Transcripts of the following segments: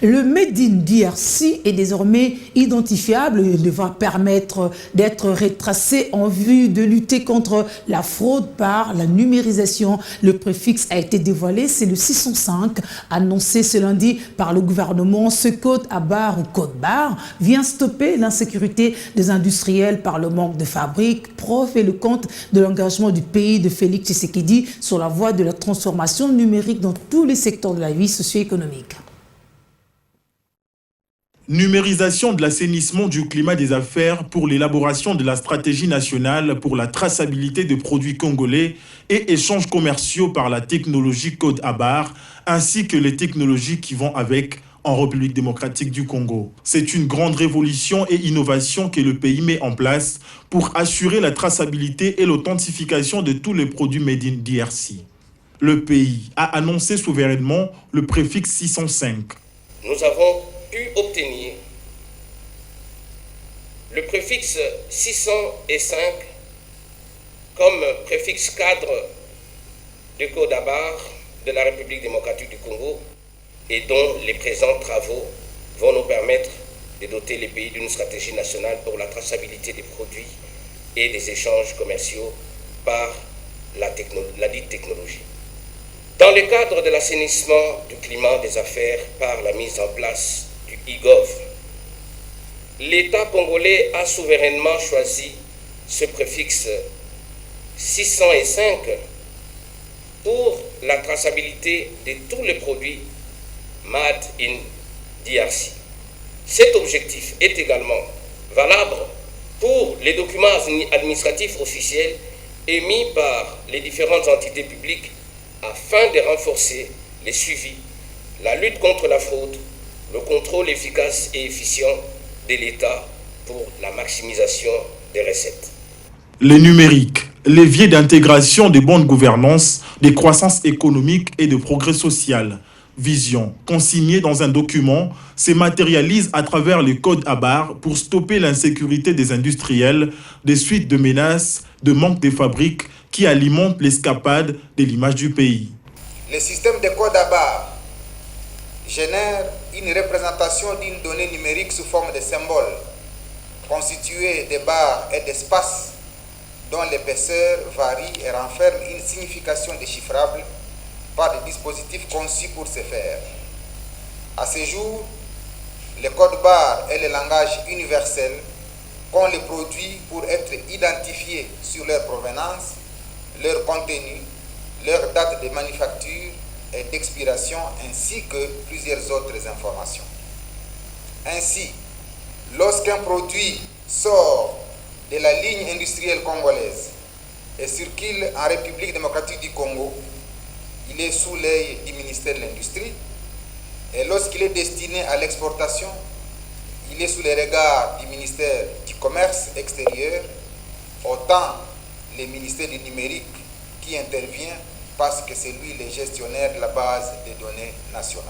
Le Made in DRC est désormais identifiable et va permettre d'être retracé en vue de lutter contre la fraude par la numérisation. Le préfixe a été dévoilé, c'est le 605, annoncé ce lundi par le gouvernement. Ce code à barre ou code barre vient stopper l'insécurité des industriels par le manque de fabriques, preuve et le compte de l'engagement du pays de Félix Tshisekedi sur la voie de la transformation numérique dans tous les secteurs de la vie socio-économique. Numérisation de l'assainissement du climat des affaires pour l'élaboration de la stratégie nationale pour la traçabilité des produits congolais et échanges commerciaux par la technologie code à barre, ainsi que les technologies qui vont avec en République démocratique du Congo. C'est une grande révolution et innovation que le pays met en place pour assurer la traçabilité et l'authentification de tous les produits made in DRC. Le pays a annoncé souverainement le préfixe 605. Nous avons pu obtenir le préfixe 605 comme préfixe cadre du code à barre de la République démocratique du Congo et dont les présents travaux vont nous permettre de doter les pays d'une stratégie nationale pour la traçabilité des produits et des échanges commerciaux par la dite technologie. Dans le cadre de l'assainissement du climat des affaires par la mise en place du e-gov, l'État congolais a souverainement choisi ce préfixe 605 pour la traçabilité de tous les produits Made in DRC. Cet objectif est également valable pour les documents administratifs officiels émis par les différentes entités publiques afin de renforcer les suivis, la lutte contre la fraude, le contrôle efficace et efficient de l'État pour la maximisation des recettes. Le numérique, levier d'intégration de bonne gouvernance, de croissance économique et de progrès social. Vision, consignée dans un document, se matérialise à travers le code à barre pour stopper l'insécurité des industriels, des suites de menaces, de manque de fabriques qui alimentent l'escapade de l'image du pays. Le système de code à barre génère une représentation d'une donnée numérique sous forme de symboles, constituée de barres et d'espaces dont l'épaisseur varie et renferme une signification déchiffrable par des dispositifs conçus pour ce faire. À ce jour, le code barre est le langage universel qu'ont les produits pour être identifiés sur leur provenance, leur contenu, leur date de manufacture et d'expiration, ainsi que plusieurs autres informations. Ainsi, lorsqu'un produit sort de la ligne industrielle congolaise et circule en République démocratique du Congo, il est sous l'œil du ministère de l'Industrie, et lorsqu'il est destiné à l'exportation, il est sous les regards du ministère du Commerce extérieur, autant le ministère du Numérique qui intervient parce que c'est lui le gestionnaire de la base des données nationales.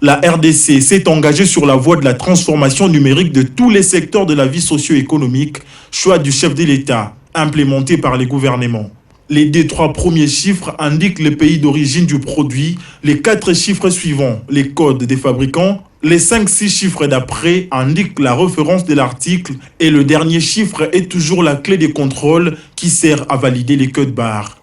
La RDC s'est engagée sur la voie de la transformation numérique de tous les secteurs de la vie socio-économique, choix du chef de l'État, implémenté par les gouvernements. Les 2-3 premiers chiffres indiquent le pays d'origine du produit, les 4 chiffres suivants, les codes des fabricants, les 5-6 chiffres d'après indiquent la référence de l'article et le dernier chiffre est toujours la clé de contrôle qui sert à valider les codes barres.